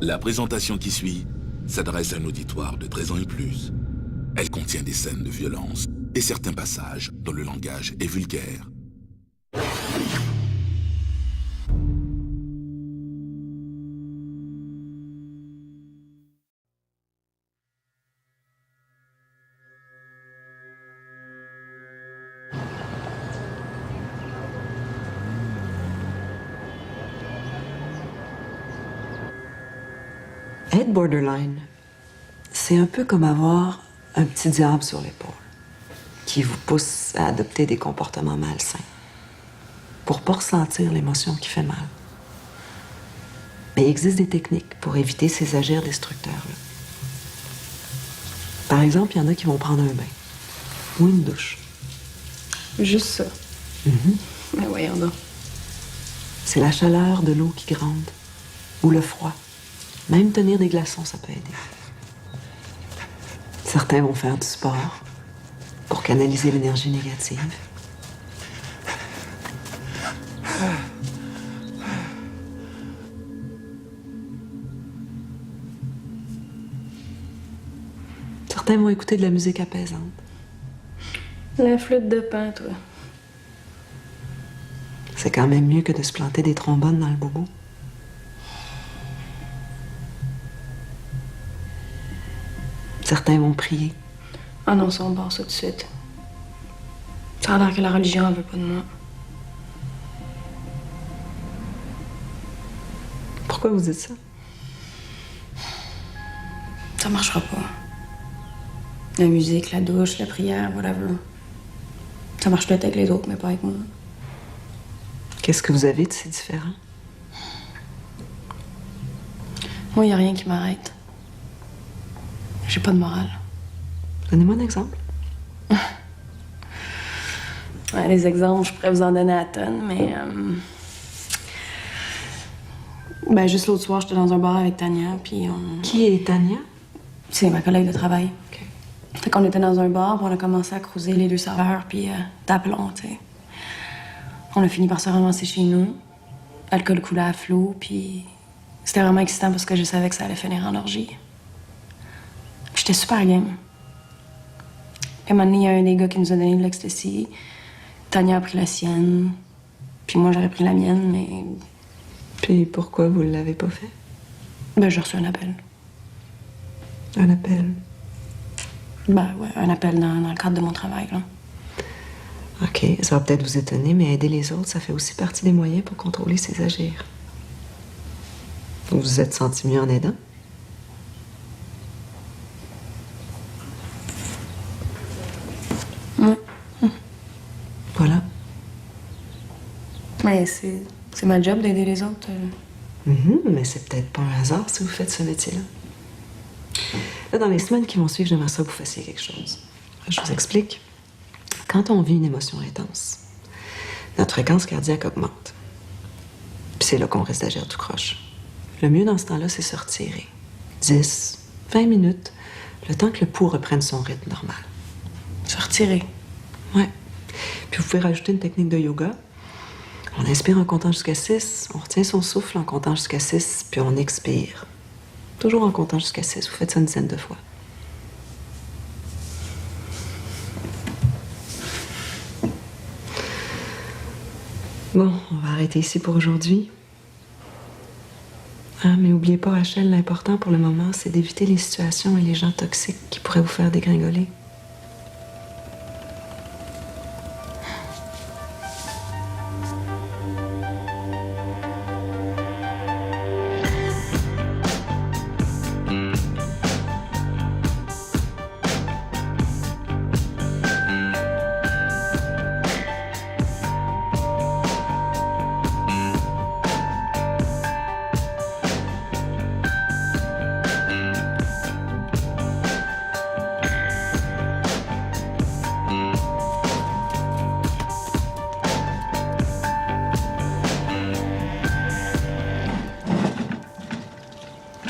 La présentation qui suit s'adresse à un auditoire de 13 ans et plus. Elle contient des scènes de violence et certains passages dont le langage est vulgaire. Être borderline, c'est un peu comme avoir un petit diable sur l'épaule qui vous pousse à adopter des comportements malsains pour pas ressentir l'émotion qui fait mal. Mais il existe des techniques pour éviter ces agirs destructeurs-là. Par exemple, il y en a qui vont prendre un bain ou une douche. Juste ça. Mais voyons donc. C'est la chaleur de l'eau qui gronde ou le froid. Même tenir des glaçons, ça peut aider. Certains vont faire du sport pour canaliser l'énergie négative. Certains vont écouter de la musique apaisante. La flûte de Pan, toi. C'est quand même mieux que de se planter des trombones dans le bobo. Certains vont prier. Ah non, ça, on barre ça tout de suite. Ça a l'air que la religion en veut pas de moi. Pourquoi vous dites ça? Ça marchera pas. La musique, la douche, la prière, whatever. Ça marche peut-être avec les autres, mais pas avec moi. Qu'est-ce que vous avez de si différent? Moi, y a rien qui m'arrête. J'ai pas de morale. Donnez-moi un exemple. Ouais, les exemples, je pourrais vous en donner à tonnes, mais... Ben, juste l'autre soir, j'étais dans un bar avec Tania, puis on... Qui est Tania? C'est ma collègue de travail. OK. Fait qu'on était dans un bar, puis on a commencé à croiser les deux serveurs, puis d'aplomb, tu sais. On a fini par se ramasser chez nous. L'alcool coulait à flot, puis c'était vraiment excitant parce que je savais que ça allait finir en orgie. J'étais super game. Puis à un moment donné, il y a un des gars qui nous a donné de l'ecstasy. Tania a pris la sienne, puis moi, j'avais pris la mienne, mais... Puis pourquoi vous ne l'avez pas fait? Ben, j'ai reçu un appel. Un appel? Ben, ouais, un appel dans le cadre de mon travail, là. OK, ça va peut-être vous étonner, mais aider les autres, ça fait aussi partie des moyens pour contrôler ses agirs. Vous vous êtes senti mieux en aidant? Ouais. Voilà. Mais c'est ma job d'aider les autres. Mais c'est peut-être pas un hasard si vous faites ce métier-là. Là, dans les semaines qui vont suivre, j'aimerais ça que vous fassiez quelque chose. Je vous explique. Quand on vit une émotion intense, notre fréquence cardiaque augmente. Puis c'est là qu'on risque d'agir tout croche. Le mieux dans ce temps-là, c'est se retirer. 10, 20 minutes, le temps que le pouls reprenne son rythme normal. Se retirer. Ouais. Puis vous pouvez rajouter une technique de yoga. On inspire en comptant jusqu'à 6, on retient son souffle en comptant jusqu'à 6, puis on expire. Toujours en comptant jusqu'à 6. Vous faites ça une dizaine de fois. Bon, on va arrêter ici pour aujourd'hui. Ah, mais n'oubliez pas, Rachel, l'important pour le moment, c'est d'éviter les situations et les gens toxiques qui pourraient vous faire dégringoler.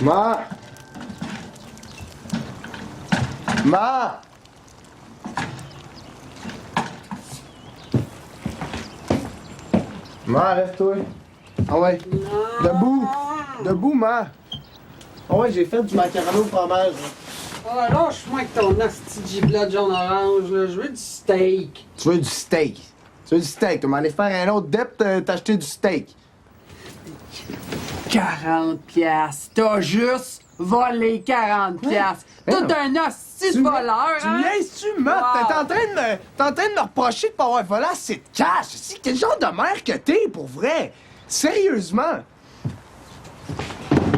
Ma! Ma! Ma, lève-toi. Ah ouais. Debout. Debout, ma. Ah ouais, j'ai fait du macaroni au fromage. Oh, lâche-moi avec ton asti de giblet jaune-orange, là. Je veux du steak. Tu veux du steak? Tu veux du steak? Tu m'en aller faire un autre dep, t'acheter du steak. 40 piastres. T'as juste volé 40 piastres. Ben Tout non. un asti de voleur, Tu hein? me laisses-tu, Matt? Wow. T'es en train de me reprocher de pas avoir volé assez de cash. Si, quel genre de mère que t'es, pour vrai? Sérieusement?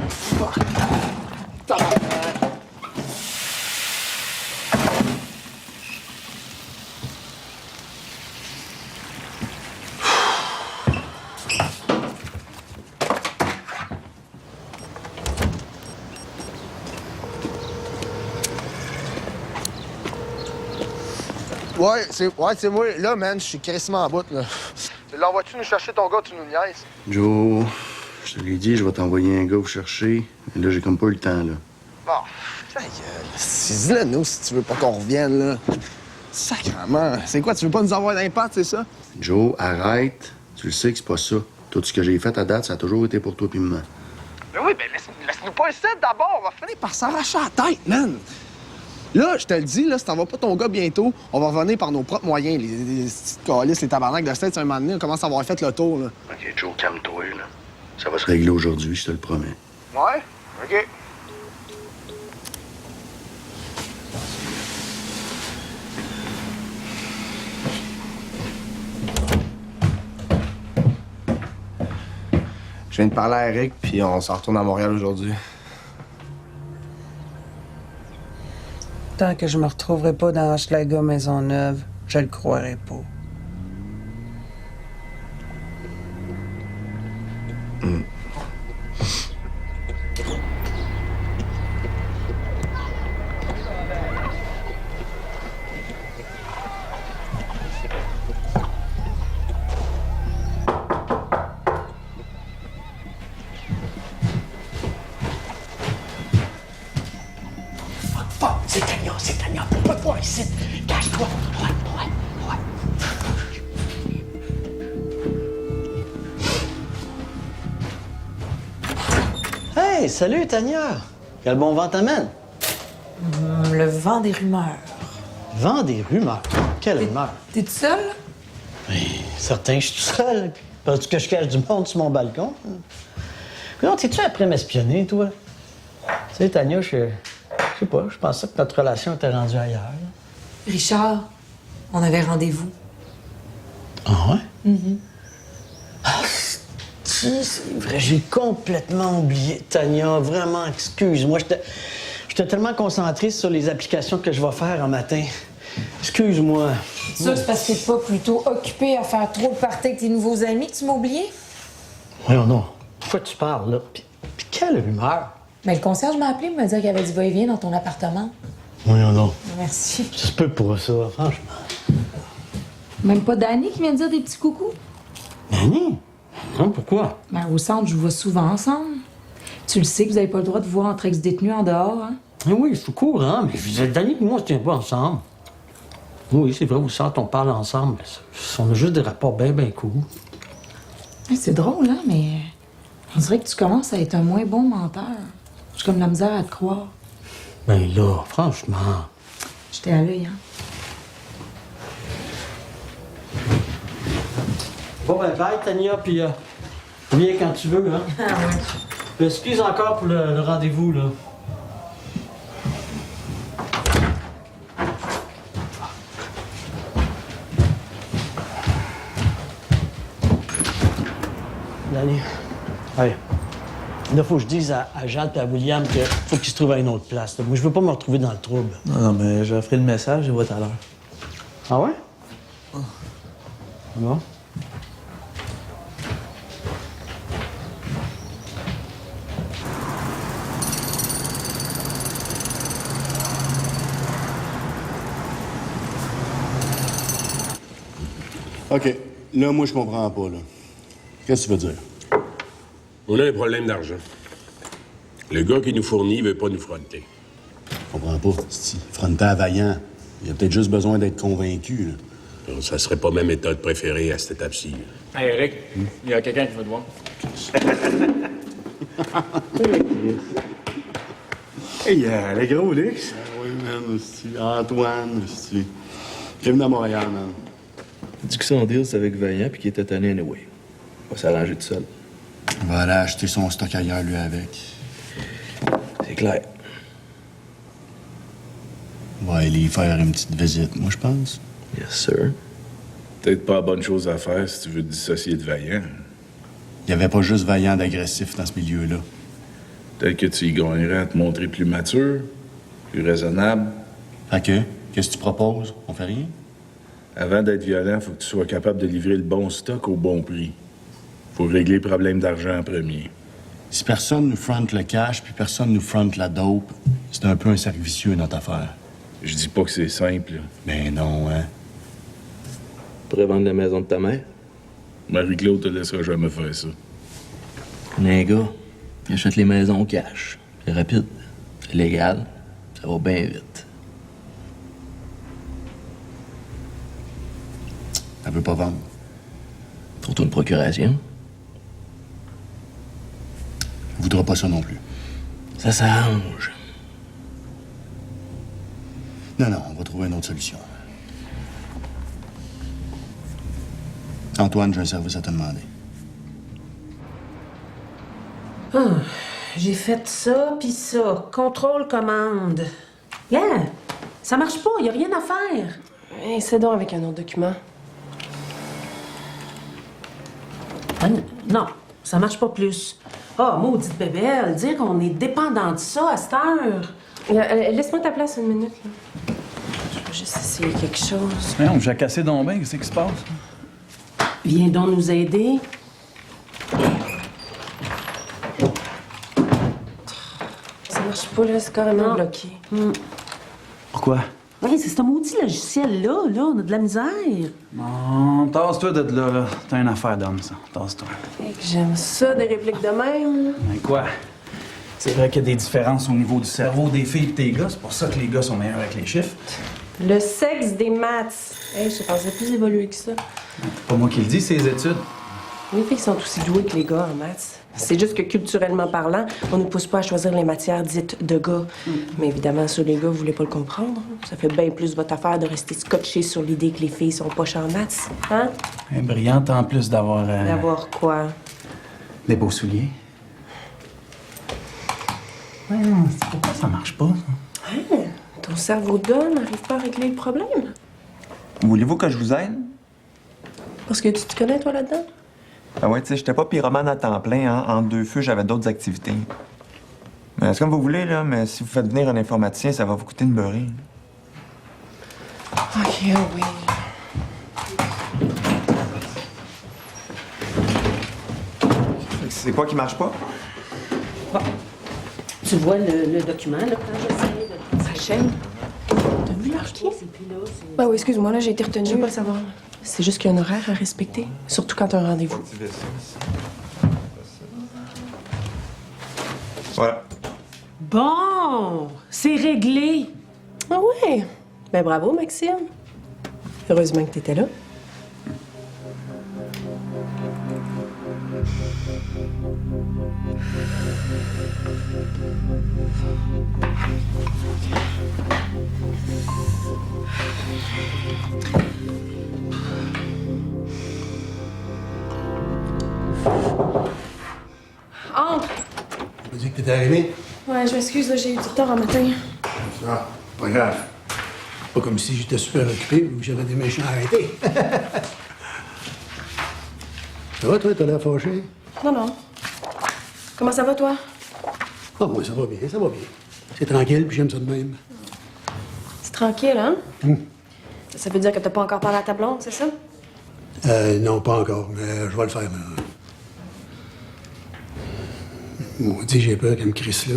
Fuck. Tabarnak. Ouais, c'est moi. Là, man, je suis crissement en bout, là. L'envoies-tu nous chercher ton gars, tu nous niaises? Joe, je te l'ai dit, je vais t'envoyer un gars vous chercher. Mais là, j'ai comme pas eu le temps, là. Bon, ta gueule. Dis-le nous si tu veux pas qu'on revienne, là. Sacrement. C'est quoi, tu veux pas nous avoir d'impact, c'est ça? Joe, arrête. Tu le sais que c'est pas ça. Tout ce que j'ai fait à date, ça a toujours été pour toi pis maman. Ben oui, ben laisse-nous pas ici d'abord. On va finir par s'arracher la tête, man. Là, je te le dis, là, si t'en vas pas ton gars bientôt, on va revenir par nos propres moyens. Les petites calices, les tabarnaks de States, un moment donné, on commence à avoir fait le tour, là. OK, Joe, calme-toi, là. Ça va se régler aujourd'hui, je te le promets. Ouais? OK. Je viens de parler à Eric, puis on s'en retourne à Montréal aujourd'hui. Tant que je me retrouverai pas dans Hochelaga Maisonneuve, je le croirai pas. C'est Tania, on peut pas ici. Cache-toi. Ouais. Hey, salut Tania! Quel bon vent t'amène? Le vent des rumeurs. Vent des rumeurs. Quelle rumeur? T'es tout seul? Oui, certain, je suis tout seul. Penses-tu que je cache du monde sur mon balcon? Non, t'es-tu après m'espionner, toi? Tu sais, Tania, je sais pas, je pensais que notre relation était rendue ailleurs. Là. Richard, on avait rendez-vous. Ah ouais? Ah, c'est vrai, j'ai complètement oublié. Tania, vraiment, excuse-moi. J'étais tellement concentré sur les applications que je vais faire en matin. Excuse-moi. Ça, c'est parce que t'es pas plutôt occupé à faire trop de parties avec tes nouveaux amis que tu m'as oublié? Voyons non. Pourquoi tu parles, là? Puis quelle rumeur? Mais le concierge m'a appelé pour me dire qu'il y avait du va-et-vient dans ton appartement. Voyons non. Merci. Ça se peut pour ça, franchement. Même pas Dani qui vient de dire des petits coucous? Dani? Non, pourquoi? Ben, au centre, je vous vois souvent ensemble. Tu le sais que vous avez pas le droit de vous voir entre ex-détenus en dehors, hein? Oui, je suis au courant, mais je disais, Dani et moi, on se tient pas ensemble. Oui, c'est vrai, au centre, on parle ensemble. On a juste des rapports bien cool. C'est drôle, hein, mais on dirait que tu commences à être un moins bon menteur. J'ai comme la misère à te croire. Ben là, franchement. J'étais à l'œil, hein? Bon, ben, bye, Tania, puis viens quand tu veux, hein. Ah ouais. Puis excuse encore pour le rendez-vous, là. Dani, allez. Là, faut que je dise à Jade et à William qu'il faut qu'ils se trouvent à une autre place. Là. Moi, je veux pas me retrouver dans le trouble. Non, mais je ferai le message et vois tout à l'heure. Ah ouais? Bon. OK. Là, moi, je comprends pas, là. Qu'est-ce que tu veux dire? On a un problème d'argent. Le gars qui nous fournit veut pas nous fronter. Je comprends pas. Si fronter à Vaillant, il a peut-être juste besoin d'être convaincu, là. Alors, ça serait pas ma méthode préférée à cette étape-ci. Hey, Eric, il y a quelqu'un qui veut te voir. Hey, le gros Lix. Ah oui, man, c'est Antoine, c'est. Bienvenue à Montréal, man. Il dit que son deal, c'est avec Vaillant puis qu'il était tanné anyway. Il va s'arranger tout seul. Il va aller acheter son stock ailleurs, lui, avec. C'est clair. On va aller y faire une petite visite, moi, je pense. Yes, sir. Peut-être pas la bonne chose à faire si tu veux te dissocier de Vaillant. Il n'y avait pas juste Vaillant d'agressif dans ce milieu-là. Peut-être que tu y gagnerais à te montrer plus mature, plus raisonnable. Fait que, qu'est-ce que tu proposes? On fait rien? Avant d'être violent, faut que tu sois capable de livrer le bon stock au bon prix. Faut régler le problème d'argent en premier. Si personne nous fronte le cash, puis personne nous fronte la dope, c'est un peu un cercle vicieux, notre affaire. Je dis pas que c'est simple, là. Ben non, hein? Tu pourrais vendre la maison de ta mère? Marie-Claude te laissera jamais faire ça. On est un gars. Il achète les maisons au cash. C'est rapide. C'est légal. Ça va bien vite. Elle veut pas vendre. Faut une procuration. Elle voudra pas ça non plus. Ça s'arrange. Non, on va trouver une autre solution. Antoine, j'ai un service à te demander. J'ai fait ça, puis ça. Contrôle-commande. Yeah! Ça marche pas, y a rien à faire. Essaie donc avec un autre document. Non, ça marche pas plus. Ah, maudite bébelle, dire qu'on est dépendant de ça à cette heure. Laisse-moi ta place une minute, là. Je vais juste essayer quelque chose. Non, j'ai cassé donc bien, qu'est-ce qui se passe? Viens donc nous aider. Ça marche pas, là, c'est carrément bloqué. Pourquoi? Oui, c'est ce maudit logiciel-là, on a de la misère. Non, tasse-toi de là. T'as une affaire d'homme, ça. Tasse-toi. J'aime ça, des répliques de même, là. Mais quoi? C'est vrai qu'il y a des différences au niveau du cerveau des filles et de tes gars. C'est pour ça que les gars sont meilleurs avec les chiffres. Le sexe des maths. Hey, je pensais plus évolué que ça. C'est pas moi qui le dis, c'est les études. Les filles sont aussi douées que les gars en maths. C'est juste que culturellement parlant, on ne pousse pas à choisir les matières dites de gars. Mais évidemment, ça, les gars, vous voulez pas le comprendre. Ça fait bien plus votre affaire de rester scotché sur l'idée que les filles sont poches en maths. Hein? Elle est brillante en plus d'avoir... D'avoir quoi? Des beaux souliers. Ouais, c'est pourquoi ça marche pas, ça? Hein? Ton cerveau d'homme n'arrive pas à régler le problème? Voulez-vous que je vous aide? Parce que tu te connais, toi, là-dedans? Ah ouais, tu sais, j'étais pas pyromane à temps plein, hein. Entre deux feux, j'avais d'autres activités. Mais c'est comme vous voulez, là, mais si vous faites venir un informaticien, ça va vous coûter une beurrée. OK, oui. C'est quoi qui marche pas? Bon. Tu vois le document, là, quand j'essaie de... Sa chaîne? T'as vu l'archi? Ben oui, excuse-moi, là, j'ai été retenue. Je veux pas le savoir. C'est juste qu'il y a un horaire à respecter, surtout quand t'as un rendez-vous. Voilà. Bon, c'est réglé. Ah ouais? Ben bravo, Maxime. Heureusement que t'étais là. Entre! Tu as dit que t'étais arrivé? Ouais, je m'excuse, là, j'ai eu du retard en matin. Ah, pas grave. Pas comme si j'étais super occupé ou que j'avais des méchants arrêtés. Ça va, toi? T'as l'air fâché? Non. Comment ça va, toi? Ah, moi, ça va bien, ça va bien. C'est tranquille, puis j'aime ça de même. C'est tranquille, hein? Ça veut dire que t'as pas encore parlé à ta blonde, c'est ça? Non, pas encore, mais je vais le faire, là. Maudit, j'ai peur qu'elle me crisse là.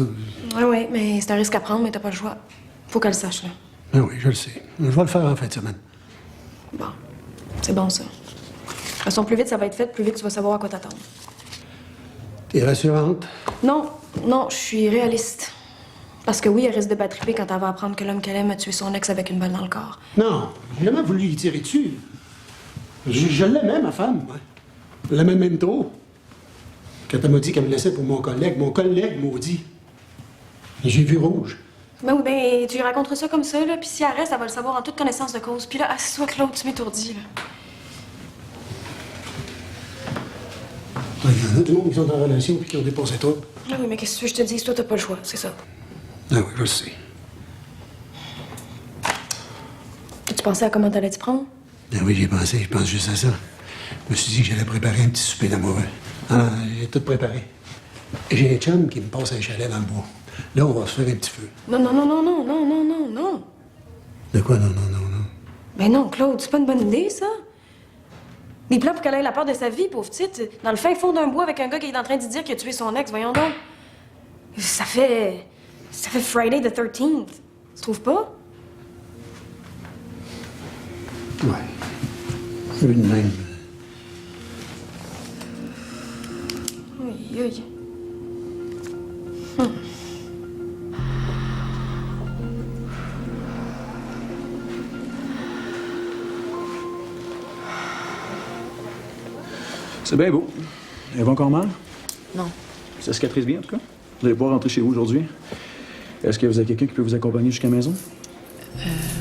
Oui, mais c'est un risque à prendre, mais t'as pas le choix. Faut qu'elle le sache, là. Ah oui, je le sais. Je vais le faire en fin de semaine. Bon, c'est bon, ça. De toute façon, plus vite ça va être fait, plus vite tu vas savoir à quoi t'attendre. T'es rassurante? Non, je suis réaliste. Parce que oui, elle risque de battriper quand elle va apprendre que l'homme qu'elle aime a tué son ex avec une balle dans le corps. Non, j'ai jamais voulu y tirer dessus. Je l'aimais, ma femme. Ouais. Je l'aimais même trop. Quand elle m'a dit qu'elle me laissait pour mon collègue maudit. J'ai vu rouge. Ben oui, ben, tu lui raconteras ça comme ça, là, puis si elle reste, elle va le savoir en toute connaissance de cause. Puis là, assis-toi, Claude, tu m'étourdis, là. Il y en a du monde qui sont en relation puis qui ont dépassé toi. Ah oui, mais qu'est-ce que tu veux que je te dise? Toi, t'as pas le choix, c'est ça. Ah oui, je le sais. Tu pensais à comment t'allais t'y prendre? Ah oui, j'y ai pensé, je pense juste à ça. Je me suis dit que j'allais préparer un petit souper d'amoureux. Ah, j'ai tout préparé. J'ai un chum qui me passe un chalet dans le bois. Là, on va se faire un petit feu. Non, non, non, non, non, non, non, non, non. De quoi, non, non, non, non? Ben non, Claude, c'est pas une bonne idée, ça. Des plans pour qu'elle ait la peur de sa vie, pauvre petite. Dans le fin fond d'un bois avec un gars qui est en train de dire qu'il a tué son ex, voyons donc. Ça fait Friday the 13th. Tu trouves pas? Ouais. Vu de même. Oui, oui. C'est bien beau. Elle va encore mal? Non. Ça cicatrise bien, en tout cas. Vous allez pouvoir rentrer chez vous aujourd'hui. Est-ce que vous avez quelqu'un qui peut vous accompagner jusqu'à la maison?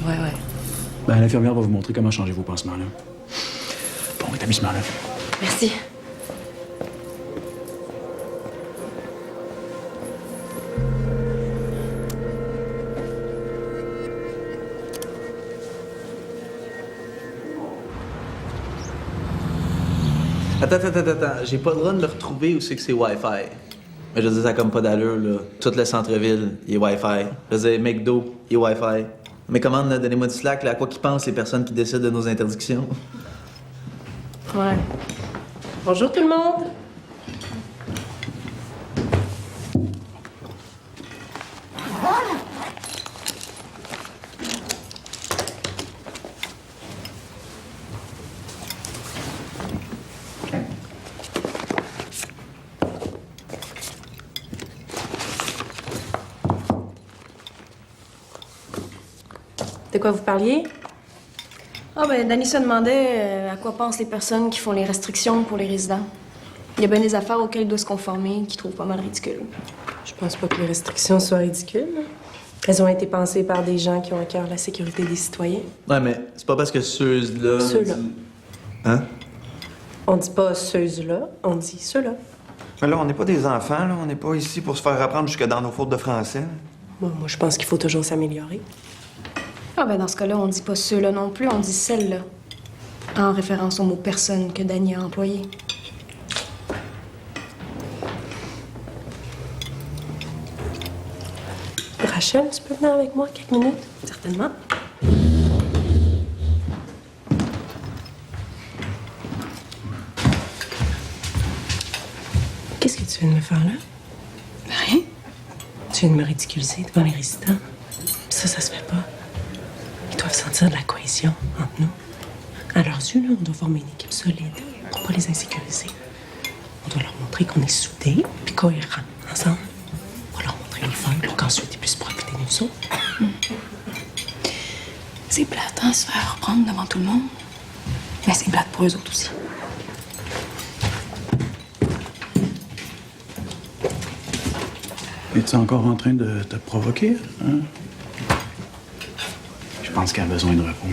Ouais. Ben, l'infirmière va vous montrer comment changer vos pansements, là. Bon rétablissement, là. Merci. Attends. J'ai pas le droit de le retrouver où c'est que c'est Wi-Fi. Mais je veux dire, ça a comme pas d'allure, là. Tout le centre-ville, il est Wi-Fi. Je veux dire, McDo, il est Wi-Fi. Mes commandes, là, donnez-moi du slack, là, à quoi qu'ils pensent les personnes qui décident de nos interdictions. Ouais. Bonjour tout le monde. De quoi vous parliez? Ah, ben, Danny se demandait à quoi pensent les personnes qui font les restrictions pour les résidents. Il y a bien des affaires auxquelles ils doivent se conformer qu'il trouve pas mal ridicules. Je pense pas que les restrictions soient ridicules. Elles ont été pensées par des gens qui ont à cœur la sécurité des citoyens. Ouais, mais c'est pas parce que ceux-là... Ceux-là. Hein? On dit pas ceux-là, on dit ceux-là. Mais là, on n'est pas des enfants, là. On n'est pas ici pour se faire apprendre jusque dans nos fautes de français. Moi, je pense qu'il faut toujours s'améliorer. Ah, ben, dans ce cas-là, on dit pas ceux-là non plus, on dit celle-là. En référence au mot personne que Danny a employé. Rachel, tu peux venir avec moi quelques minutes? Certainement. Qu'est-ce que tu viens de me faire là? Rien. Tu viens de me ridiculiser devant les résidents. Ça se fait pas. Ils doivent sentir de la cohésion entre nous. À leurs yeux, là, on doit former une équipe solide pour pas les insécuriser. On doit leur montrer qu'on est soudés puis cohérents ensemble. On va leur montrer le fun pour qu'ensuite ils puissent profiter de nous autres. C'est plate, hein, se faire reprendre devant tout le monde. Mais c'est plate pour eux autres aussi. Es-tu encore en train de te provoquer, hein? Je pense qu'elle a besoin de repos.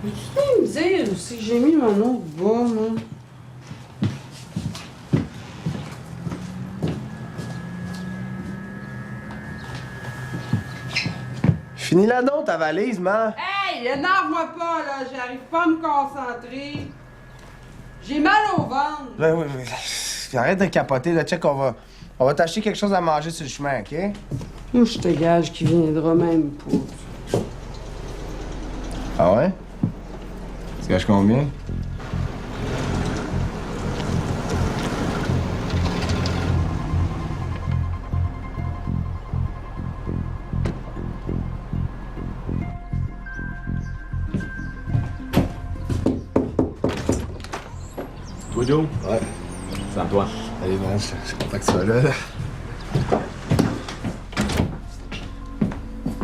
Mais tu peux me dire aussi que j'ai mis mon autre bas, moi? Finis-la donc, ta valise, man. Hey, énerve-moi pas, là. J'arrive pas à me concentrer. J'ai mal au ventre. Ben oui, mais arrête de capoter, là. Check, on va t'acheter quelque chose à manger sur le chemin, OK? Moi, je te gage qu'il viendra même pas. Ah ouais? Tu gages combien? Toi, Joe? Ouais. C'est à toi. Allez, man, je suis content que tu sois là.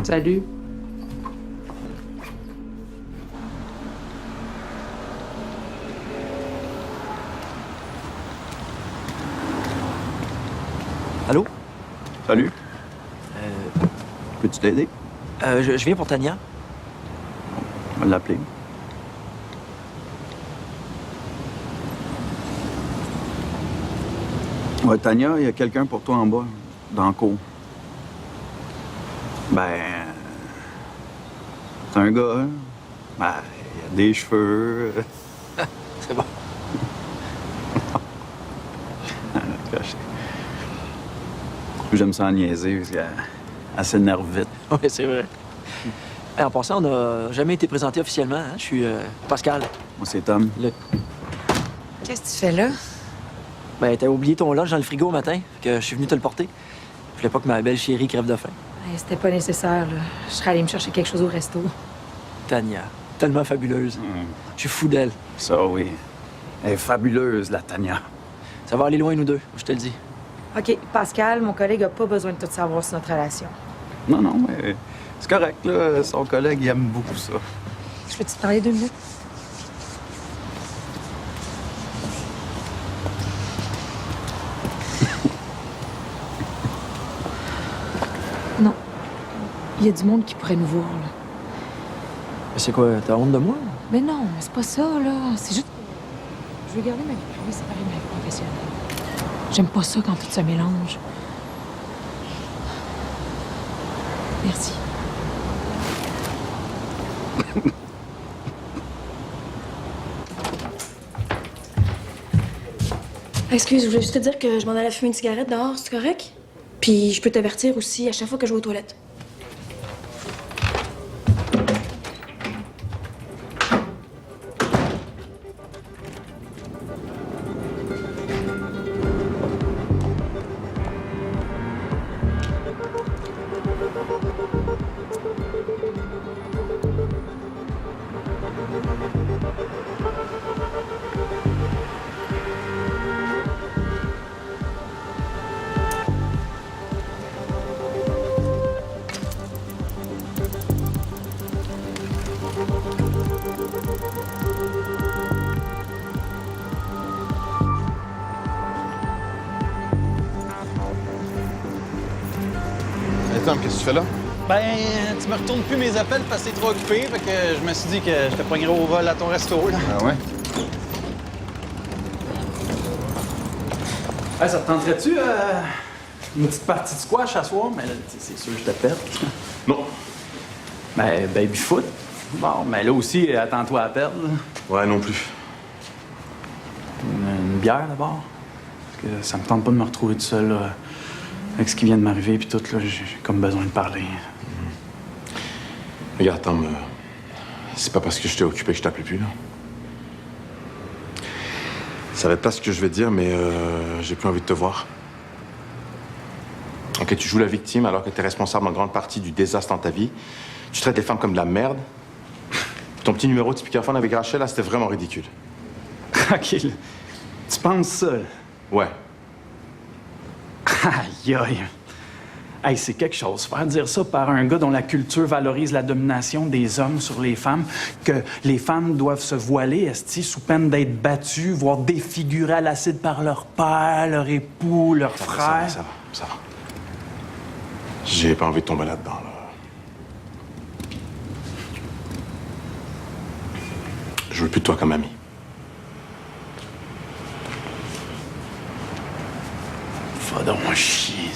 Salut. peux-tu t'aider? Je viens pour Tania. On va l'appeler. Ouais, Tania, il y a quelqu'un pour toi en bas, dans le cour. Ben... C'est un gars, hein? Ben, il a des cheveux... C'est bon. J'aime ça en niaiser, parce qu'elle s'énerve vite. Oui, c'est vrai. Hey, en passant, on n'a jamais été présenté officiellement. Hein? Je suis Pascal. Moi, c'est Tom. Qu'est-ce que tu fais là? Ben, t'as oublié ton lunch dans le frigo au matin, que je suis venu te le porter. Je voulais pas que ma belle chérie crève de faim. Hey, c'était pas nécessaire, là. Je serais allée me chercher quelque chose au resto. Tania, tellement fabuleuse. Je suis fou d'elle. Ça, oui. Elle est fabuleuse, la Tania. Ça va aller loin, nous deux, je te le dis. OK, Pascal, mon collègue a pas besoin de tout savoir sur notre relation. Non, non, mais c'est correct, là. Son collègue, il aime beaucoup ça. Je peux-tu te parler 2 minutes? Non. Il y a du monde qui pourrait nous voir, là. C'est quoi, t'as honte de moi? Mais non, c'est pas ça, là. C'est juste... Je veux garder ma vie privée séparée de ma vie professionnelle. J'aime pas ça quand tout se mélange. Merci. Excuse, je voulais juste te dire que je m'en allais fumer une cigarette dehors, c'est correct? Puis je peux t'avertir aussi à chaque fois que je vais aux toilettes. Tom, qu'est-ce que tu fais là? Ben, tu me retournes plus mes appels parce que t'es trop occupé, fait que je me suis dit que je te pognerais au vol à ton resto, là. Ah ouais? Hey, ça te tenterait-tu, une petite partie de squash à soir? Mais là, c'est sûr que je te pète. Non. Ben, baby-foot. Bon, mais là aussi, attends-toi à perdre, là. Ouais, non plus. Une bière, d'abord? Parce que ça me tente pas de me retrouver tout seul, là. Avec ce qui vient de m'arriver, puis tout, là, j'ai comme besoin de parler. Regarde, Tom, c'est pas parce que je t'ai occupé que je t'appelle plus, là. Ça va être pas ce que je vais te dire, mais j'ai plus envie de te voir. Ok, tu joues la victime alors que t'es responsable en grande partie du désastre dans ta vie. Tu traites les femmes comme de la merde. Ton petit numéro de speakerphone avec Rachel, là, c'était vraiment ridicule. Tranquille. Tu penses ça? Ouais. Aïe, aïe. Hey, c'est quelque chose. Faire dire ça par un gars dont la culture valorise la domination des hommes sur les femmes, que les femmes doivent se voiler, esti, sous peine d'être battues, voire défigurées à l'acide par leur père, leur époux, leur frère. Ça va. J'ai pas envie de tomber là-dedans, là. Je veux plus de toi comme ami. Va donc chier.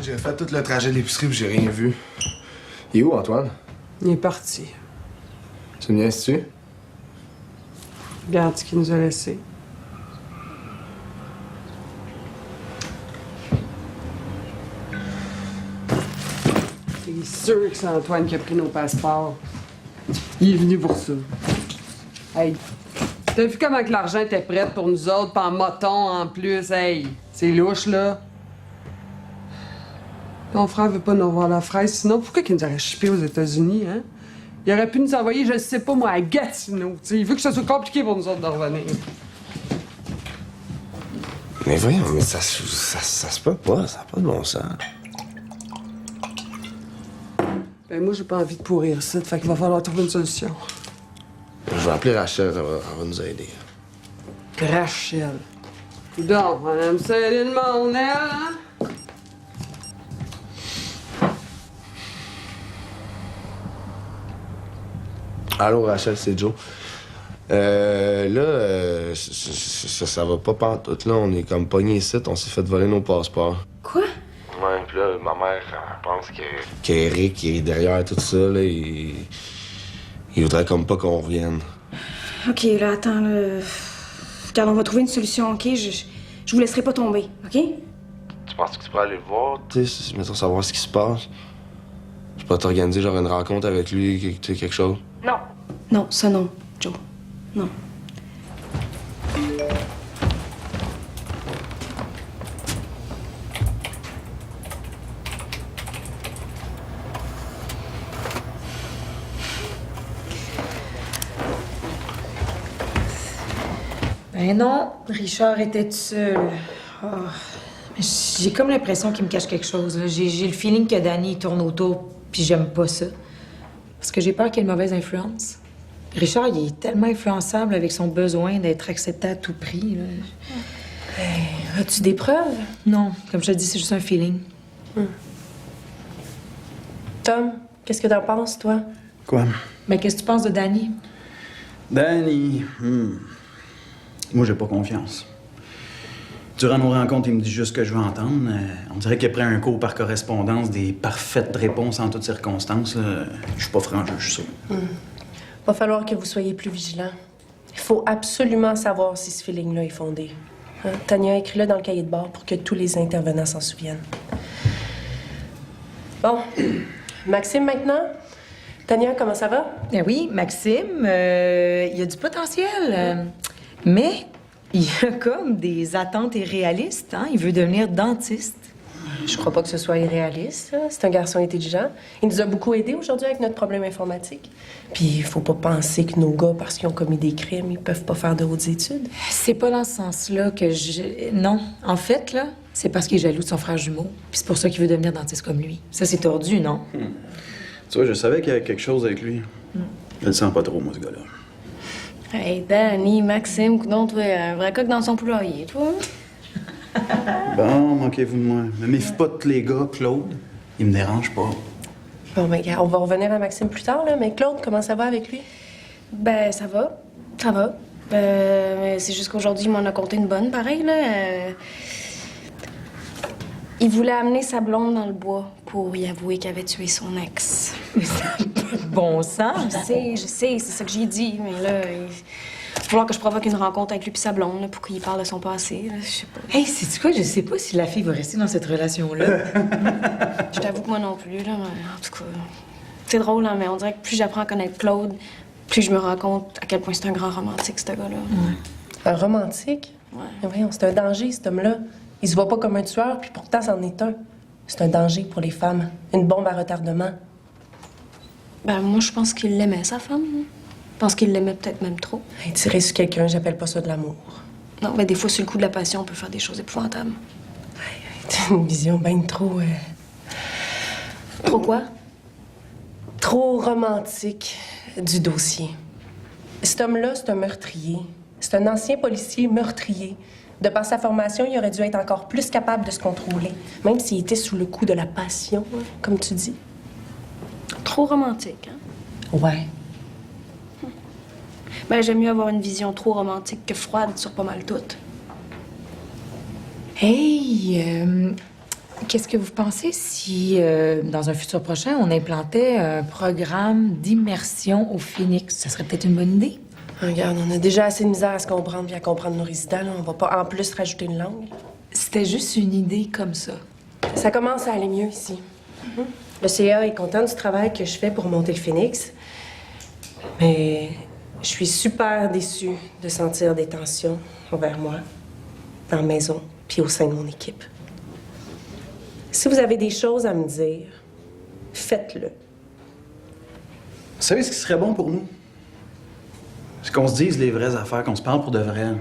J'ai fait tout le trajet de l'épicerie puis j'ai rien vu. Il est où, Antoine? Il est parti. Tu me niaises-tu? Regarde ce qu'il nous a laissé. C'est sûr que c'est Antoine qui a pris nos passeports. Il est venu pour ça. Hey, t'as vu comment que l'argent était prêt pour nous autres, pis en moton en plus? Hey, c'est louche, là. Ton frère veut pas nous revoir la fraise, sinon pourquoi qu'il nous aurait chippé aux États-Unis, hein? Il aurait pu nous envoyer, je sais pas moi, à Gatineau. T'sais, il veut que ça soit compliqué pour nous autres de revenir. Mais voyons, mais ça se peut pas, ça n'a pas de bon sens. Ben moi, j'ai pas envie de pourrir ça, fait qu'il va falloir trouver une solution. Je vais appeler Rachel, elle va nous aider. Rachel. Donc, on aime ça aider le monde, elle, hein? Allô, Rachel, c'est Joe. Ça va pas pantoute, là. On est comme pognés ici, on s'est fait voler nos passeports. Quoi? Ouais, puis là, ma mère, elle pense qu'Eric est derrière tout ça, là. Il voudrait comme pas qu'on revienne. OK, là, attends, là. Regarde, on va trouver une solution, OK? Je vous laisserai pas tomber, OK? Tu penses que tu pourrais aller le voir, tu sais, mettons, savoir ce qui se passe? Je peux t'organiser, genre, une rencontre avec lui, tu sais, quelque chose? Non. Non, ça non, Joe. Non. Ben non, Richard était tout seul. Oh. J'ai comme l'impression qu'il me cache quelque chose. Là. J'ai le feeling que Danny tourne autour, puis j'aime pas ça. Parce que j'ai peur qu'il y ait une mauvaise influence. Richard, il est tellement influençable avec son besoin d'être accepté à tout prix. Là. As-tu des preuves? Non, comme je te dis, c'est juste un feeling. Tom, qu'est-ce que t'en penses, toi? Quoi? Mais qu'est-ce que tu penses de Danny? Danny, moi, j'ai pas confiance. Durant nos rencontres, il me dit juste ce que je veux entendre. On dirait qu'il a pris un cours par correspondance, des parfaites réponses en toutes circonstances. Je suis pas franc, je suis sûr. Va falloir que vous soyez plus vigilants. Il faut absolument savoir si ce feeling-là est fondé. Hein? Tania, écris-le dans le cahier de bord pour que tous les intervenants s'en souviennent. Bon. Maxime, maintenant. Tania, comment ça va? Ben oui, Maxime, il a du potentiel. Mais il a comme des attentes irréalistes. Hein? Il veut devenir dentiste. Je crois pas que ce soit irréaliste. Là. C'est un garçon intelligent. Il nous a beaucoup aidés aujourd'hui avec notre problème informatique. Puis il faut pas penser que nos gars, parce qu'ils ont commis des crimes, ils peuvent pas faire de hautes études. C'est pas dans ce sens-là que je... Non. En fait, là, c'est parce qu'il est jaloux de son frère jumeau. Puis c'est pour ça qu'il veut devenir dentiste comme lui. Ça, c'est tordu, non? Tu vois, je savais qu'il y avait quelque chose avec lui. Je le sens pas trop, moi, ce gars-là. Hey, Danny, Maxime, coudonc, toi, un vrai coq dans son poulailler, toi. Bon, manquez-vous de moi. Me méfie pas de tous les gars, Claude. Il me dérange pas. Bon, ben, gars, on va revenir à Maxime plus tard, là. Mais Claude, comment ça va avec lui? Ben, ça va. Ça va. C'est juste qu'aujourd'hui, il m'en a compté une bonne, pareil, là. Il voulait amener sa blonde dans le bois pour y avouer qu'il avait tué son ex. Mais ça n'a pas de bon sens. Je sais, c'est ça que j'ai dit, mais là, il va falloir que je provoque une rencontre avec lui et sa blonde là, pour qu'il parle de son passé, là, je sais pas. Hey, sais-tu quoi? Je sais pas si la fille va rester dans cette relation-là. Je t'avoue que moi non plus, là, mais en tout cas... C'est drôle, hein, mais on dirait que plus j'apprends à connaître Claude, plus je me rends compte à quel point c'est un grand romantique, ce gars-là. Un romantique? Ouais. Mais voyons, c'est un danger, cet homme-là. Il se voit pas comme un tueur, puis pourtant, c'en est un. C'est un danger pour les femmes. Une bombe à retardement. Ben, moi, je pense qu'il l'aimait, sa femme. Je pense qu'il l'aimait peut-être même trop. Hey, tirer sur quelqu'un, j'appelle pas ça de l'amour. Non, mais des fois, sur le coup de la passion, on peut faire des choses épouvantables. T'as une vision bien trop... Trop quoi? Trop romantique du dossier. Cet homme-là, c'est un meurtrier. C'est un ancien policier meurtrier. De par sa formation, il aurait dû être encore plus capable de se contrôler, même s'il était sous le coup de la passion, hein, comme tu dis. Trop romantique, hein? Ouais. Ben, j'aime mieux avoir une vision trop romantique que froide sur pas mal tout. Hey, qu'est-ce que vous pensez si, dans un futur prochain, on implantait un programme d'immersion au Phoenix? Ça serait peut-être une bonne idée? Regarde, on a déjà assez de misère à se comprendre puis à comprendre nos résidents. Là. On va pas en plus rajouter une langue. C'était juste une idée comme ça. Ça commence à aller mieux ici. Le CA est content du travail que je fais pour monter le Phoenix. Mais je suis super déçue de sentir des tensions envers moi, dans la maison, puis au sein de mon équipe. Si vous avez des choses à me dire, faites-le. savez ce qui serait bon pour nous? C'est qu'on se dise les vraies affaires, qu'on se parle pour de vrai.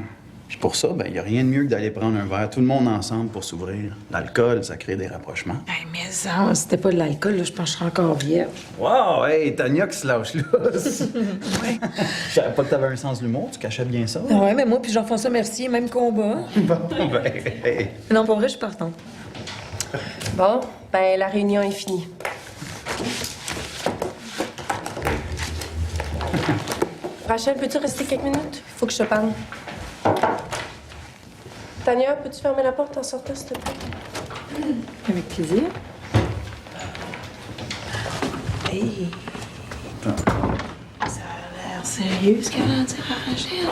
Puis pour ça, ben, y a rien de mieux que d'aller prendre un verre, tout le monde ensemble pour s'ouvrir. L'alcool, ça crée des rapprochements. Ben, mais ça, c'était pas de l'alcool, là, je pense que je serais encore vierge. Wow, hey, Tania qui se lâche là. Ouais. Je savais pas que t'avais un sens de l'humour, tu cachais bien ça. Ah ouais, mais moi puis Jean-François Mercier, même combat. Bon, ben, hey. Non, pour vrai, je suis partante. Bon, ben la réunion est finie. Rachel, peux-tu rester quelques minutes? Faut que je te parle. Tania, peux-tu fermer la porte en sortant, s'il te plaît? Avec plaisir. Hey! Ça a l'air sérieux, ce qu'elle a à dire à Rachel.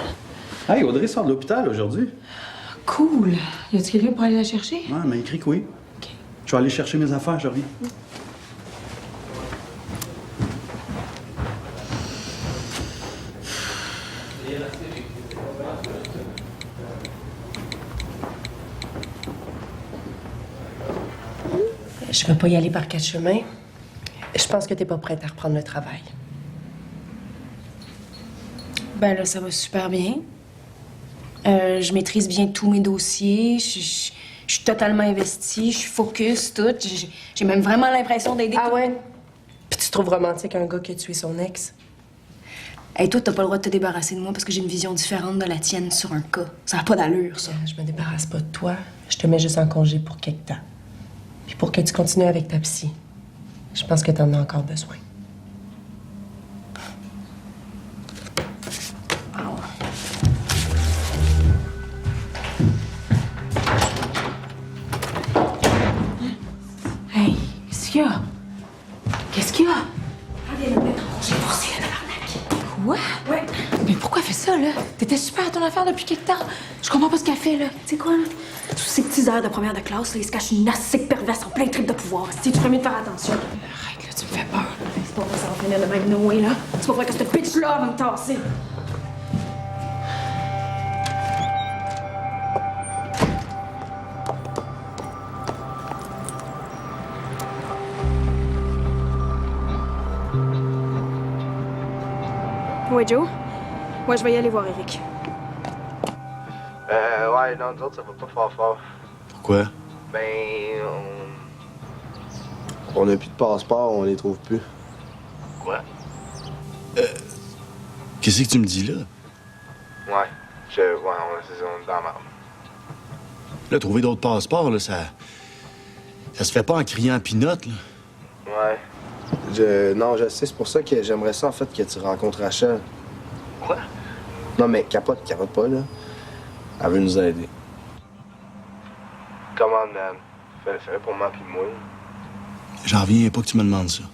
Hey, Audrey sort de l'hôpital aujourd'hui. Cool. Y a-tu quelqu'un pour aller la chercher? Ouais, elle m'a écrit que oui. Je vais aller chercher mes affaires, je reviens. Je vais pas y aller par quatre chemins. Je pense que t'es pas prête à reprendre le travail. Ben là, ça va super bien. Je maîtrise bien tous mes dossiers. Je suis totalement investie. Je suis focus, tout. J'ai même vraiment l'impression d'aider. Ah ouais? Puis tu trouves romantique un gars qui a tué son ex? Hey, toi, t'as pas le droit de te débarrasser de moi parce que j'ai une vision différente de la tienne sur un cas. Ça n'a pas d'allure, ça. Je me débarrasse pas de toi. Je te mets juste en congé pour quelque temps. Puis pour que tu continues avec ta psy. Je pense que t'en as encore besoin. Hey, qu'est-ce qu'il y a? Qu'est-ce qu'il y a? Elle vient de me mettre en congé forcé, la tabarnak. Quoi? Ouais. Mais pourquoi elle fait ça, là? T'étais super à ton affaire depuis quelque temps. Je comprends pas ce qu'elle fait, là. Tu sais quoi, là? Sous ces petits airs de première de classe, là, il se cache une narcissique perverse en plein trip de pouvoir. Si tu ferais mieux de faire attention. Arrête, là, tu me fais peur. C'est pas vrai, ça va finir de même, no way, là. C'est pas vrai que cette bitch-là va me tasser. Ouais, Joe? Ouais, je vais y aller voir Eric. Ouais, non, nous autres, ça va pas fort. Pourquoi? Ben, on a plus de passeport, on les trouve plus. Quoi? Qu'est-ce que tu me dis là? Ouais, c'est ça, on est dans la merde. Là, trouver d'autres passeports, là, ça se fait pas en criant pinotte, là. Ouais. Non, je sais, c'est pour ça que j'aimerais ça, en fait, que tu rencontres Rachel. Quoi? Non, mais capote pas, là. Elle veut nous aider. Comment, man? Fais-le pour moi puis moi. J'en reviens pas que tu me demandes ça.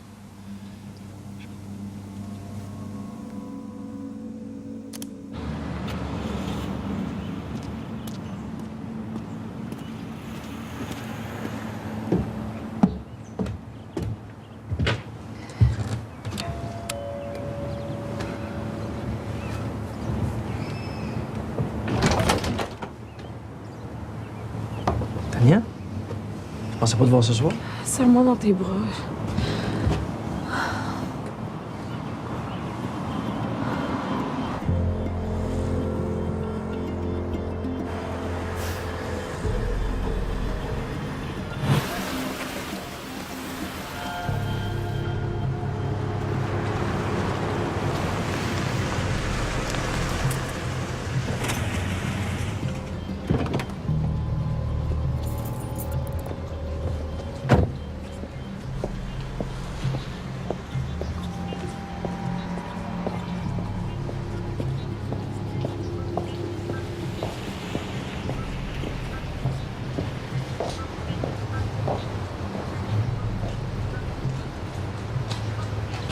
Tania? Tu pensais pas te voir ce soir? Serre-moi dans tes bras.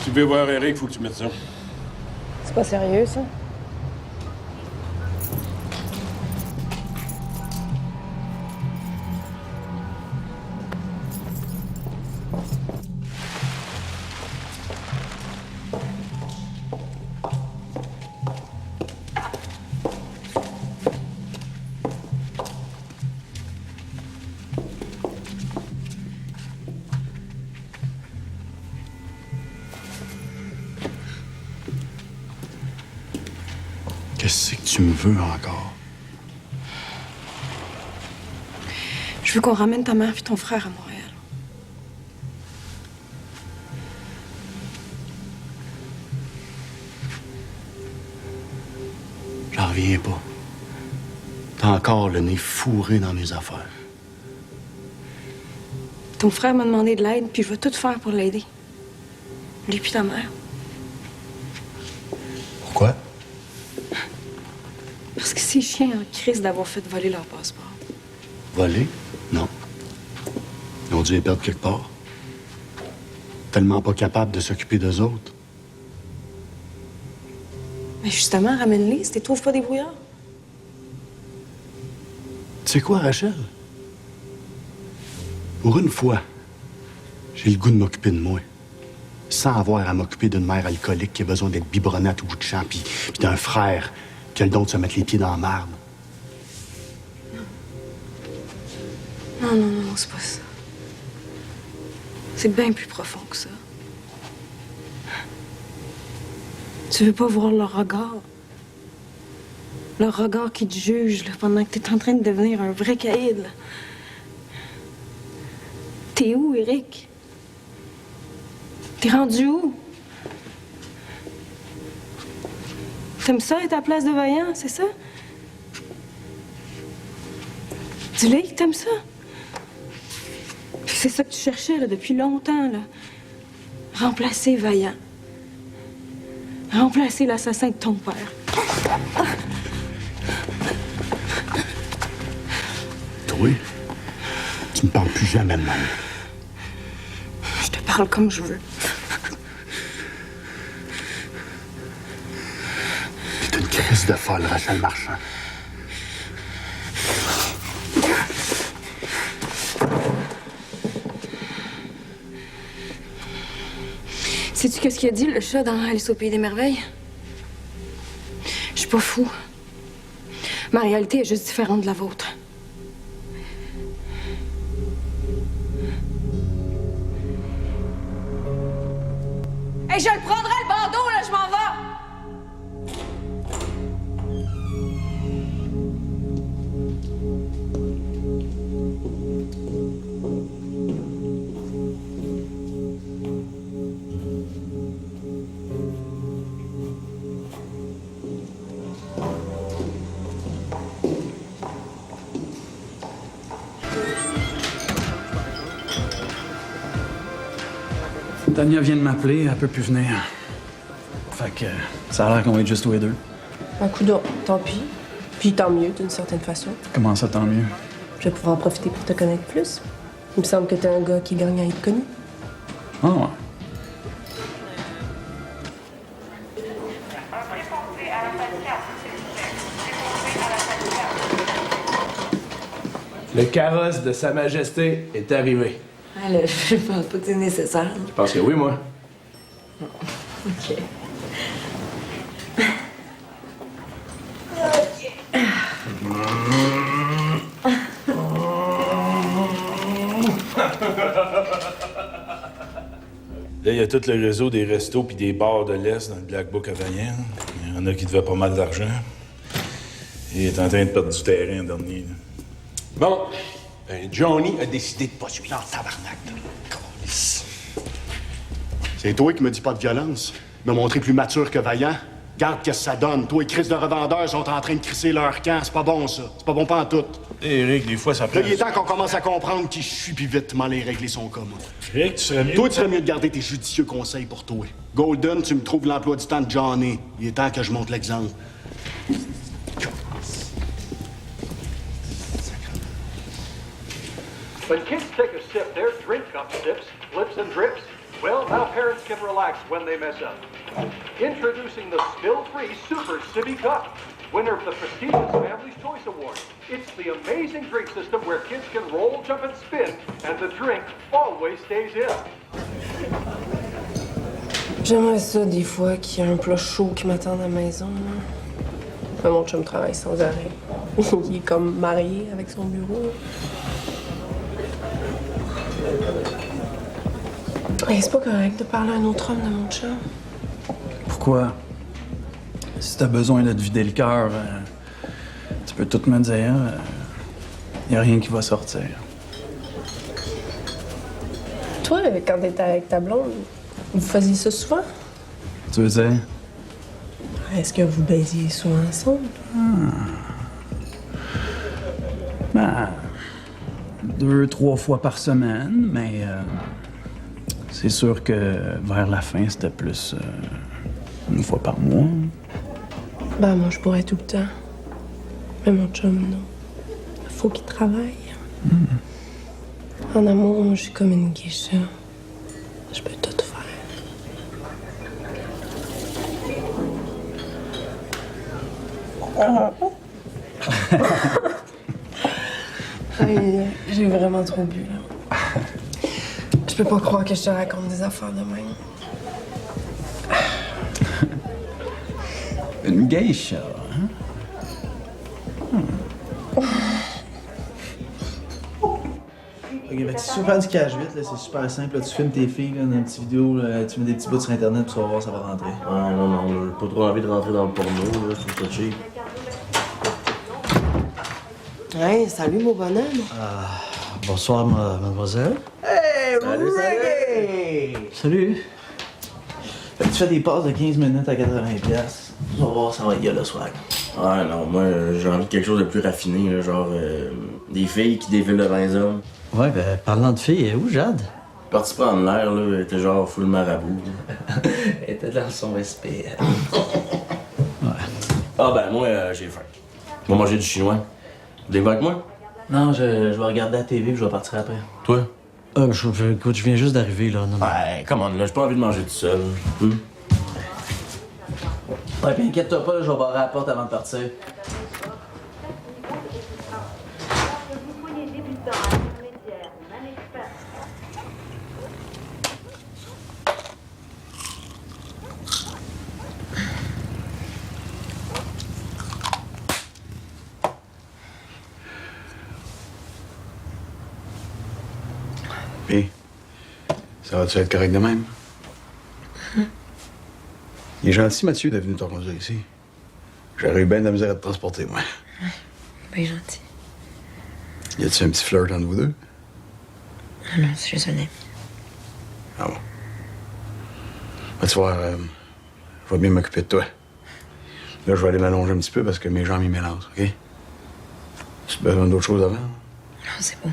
Tu veux voir Eric, faut que tu mettes ça. C'est pas sérieux, ça? Qu'est-ce que tu me veux encore? Je veux qu'on ramène ta mère et ton frère à Montréal. J'en reviens pas. T'as encore le nez fourré dans mes affaires. Ton frère m'a demandé de l'aide, puis je vais tout faire pour l'aider. Lui puis ta mère. Pourquoi? Parce que c'est chiant en crise d'avoir fait voler leur passeport. Voler? Non. Ils ont dû les perdre quelque part. Tellement pas capables de s'occuper d'eux autres. Mais justement, ramène-les si tu trouves pas débrouillard. Tu sais quoi, Rachel? Pour une fois, j'ai le goût de m'occuper de moi. Sans avoir à m'occuper d'une mère alcoolique qui a besoin d'être biberonnée à tout bout de champ, puis d'un frère qui a le don de se mettre les pieds dans la marde. Non, c'est pas ça. C'est bien plus profond que ça. Tu veux pas voir leur regard? Leur regard qui te juge là, pendant que t'es en train de devenir un vrai caïd. Là. T'es où, Eric? T'es rendu où? T'aimes ça être à la place de Vaillant, c'est ça? Dis-le que t'aimes ça. Puis c'est ça que tu cherchais là, depuis longtemps. Là. Remplacer Vaillant. Remplacer l'assassin de ton père. Toi, tu me parles plus jamais de même. Je te parle comme je veux. T'es une crise de folle, Rachel Marchand. Sais-tu qu'est-ce qu'il a dit, le chat, dans Alice au Pays des Merveilles? Je suis pas fou. Ma réalité est juste différente de la vôtre. Hey, je le prendrai, le bandeau, là, je m'en vais! Tania vient de m'appeler, elle peut plus venir. Fait que ça a l'air qu'on va être juste tous les deux. Un coup d'eau, tant pis. Puis tant mieux, d'une certaine façon. Comment ça, tant mieux? Je vais pouvoir en profiter pour te connaître plus. Il me semble que t'es un gars qui gagne à être connu. Ah ouais. Le carrosse de Sa Majesté est arrivé. Ah, là, je pense pas que c'est nécessaire. Je pense que oui, moi. OK. Là, il y a tout le réseau des restos puis des bars de l'Est dans le Black Book à Vaillant. Il y en a qui devaient pas mal d'argent. Il est en train de perdre du terrain, le dernier. Là. Bon, ben Johnny a décidé de pas suivre en tabarnak. C'est toi qui me dis pas de violence. Me montrer plus mature que Vaillant. Garde qu'est-ce que ça donne. Toi, les crises de revendeurs sont en train de crisser leur camp. C'est pas bon, ça. C'est pas bon pantoute. Eric, des fois, ça prend... Là, il est temps qu'on commence à comprendre qui je suis, puis vite, m'en les régler son cas, moi. Eric, tu serais mieux... Toi, tu serais mieux de garder tes judicieux conseils pour toi. Golden, tu me trouves l'emploi du temps de Johnny. Il est temps que je montre l'exemple. When kids take a sip, their drink up sips, flips, and drips. Well, now parents can relax when they mess up. Introducing the spill-free Super Sippy Cup, winner of the prestigious Family's Choice Award. It's the amazing drink system where kids can roll, jump, and spin, and the drink always stays in. J'aimerais ça des fois qu'il y ait un plat chaud qui m'attend à la maison. Mais mon chum travaille sans arrêt. Il est comme marié avec son bureau. Hey, c'est pas correct de parler à un autre homme de mon chum. Pourquoi? Si t'as besoin de te vider le cœur, tu peux tout me dire. Y a rien qui va sortir. Toi, quand t'étais avec ta blonde, vous faisiez ça souvent? Tu veux dire? Est-ce que vous baisiez souvent ensemble? Ben, 2-3 fois par semaine, mais c'est sûr que vers la fin, c'était plus une fois par mois. Ben, moi, je pourrais tout le temps. Mais mon chum, non. Faut qu'il travaille. En amour, moi, je suis comme une geisha. Je peux tout faire. Aïe, j'ai vraiment trop bu, là. Je peux pas croire que je te raconte des affaires de même. Une geisha, hein? Ok, fait que si tu veux faire du cash vite, là, c'est super simple. Là, tu filmes tes filles là, dans une petite vidéo, là, tu mets des petits bouts sur Internet, puis tu vas voir, ça va rentrer. Ouais, non, j'ai pas trop envie de rentrer dans le porno, là, je trouve ça cheap. Hey, salut, mon bonhomme. Bonsoir, mademoiselle. Hey, Salut, Salut! Fait que tu fais des passes de 15 minutes à 80$. Tu vas voir, ça va être gars le swag. Ouais, non, moi, j'ai envie de quelque chose de plus raffiné, là, genre des filles qui défilent devant les hommes. Ouais, ben, parlant de filles, elle est où, Jade? Parti prendre l'air, là, elle était genre full marabout. Elle était dans son SP. Ah, ben, moi, j'ai faim. Je vais manger du chinois. Vous avec moi? Non, je vais regarder la TV puis je vais partir après. Toi? Écoute, je viens juste d'arriver, là. Non, Ouais, come on, là, j'ai pas envie de manger tout seul. Ouais, puis inquiète-toi pas, là, je vais barrer la porte avant de partir. Puis, ça va-tu être correct de même? Il est gentil, Mathieu, d'être venu te conduire ici. J'aurais eu bien de la misère à te transporter, moi. Bien gentil. Y a-tu un petit flirt entre vous deux? Ah non, c'est juste un ami. Ah bon. Va tu voir, je vais bien m'occuper de toi. Là, je vais aller m'allonger un petit peu parce que mes jambes, ils mélangent, OK? Tu as besoin d'autre chose avant? Non, c'est bon.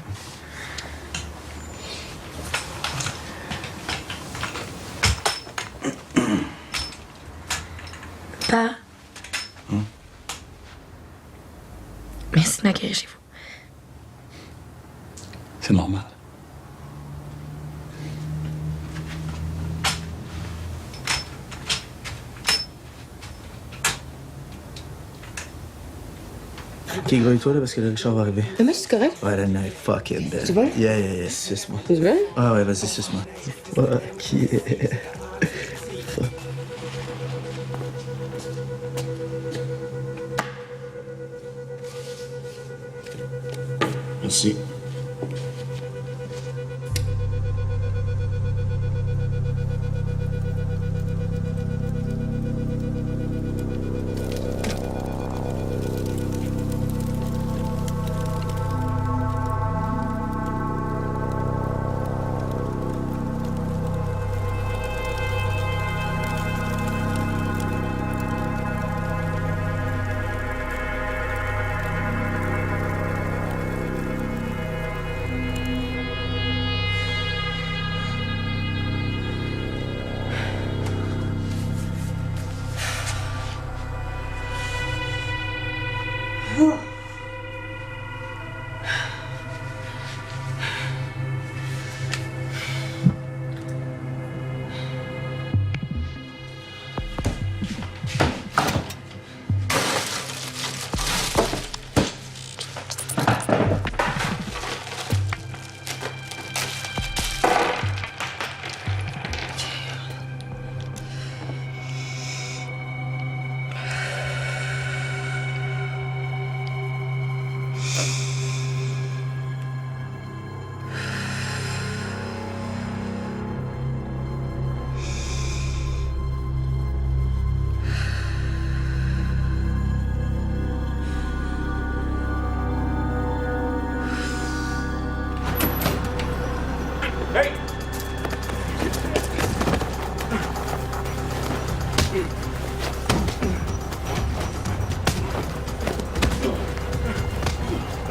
Pa. Merci de m'accueillir chez vous. C'est normal. Ok, grouille-toi là parce que le Richard va arriver. Mais moi, c'est correct? Ouais, la night fucking belle. C'est vrai? Yeah, suce-moi. C'est vrai? Ah ouais, vas-y, suce-moi. Fuck yeah. Merci.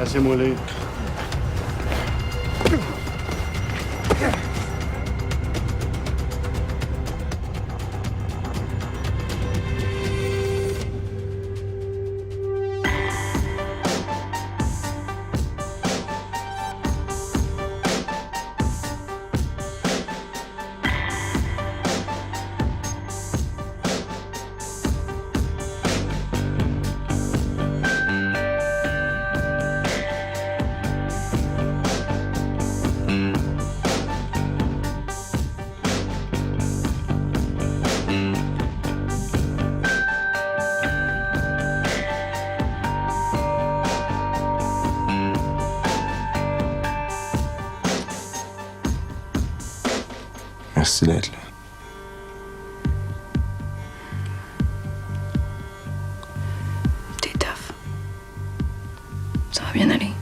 Laissez-moi lire. Merci d'être là. T'es tough. Ça va bien aller.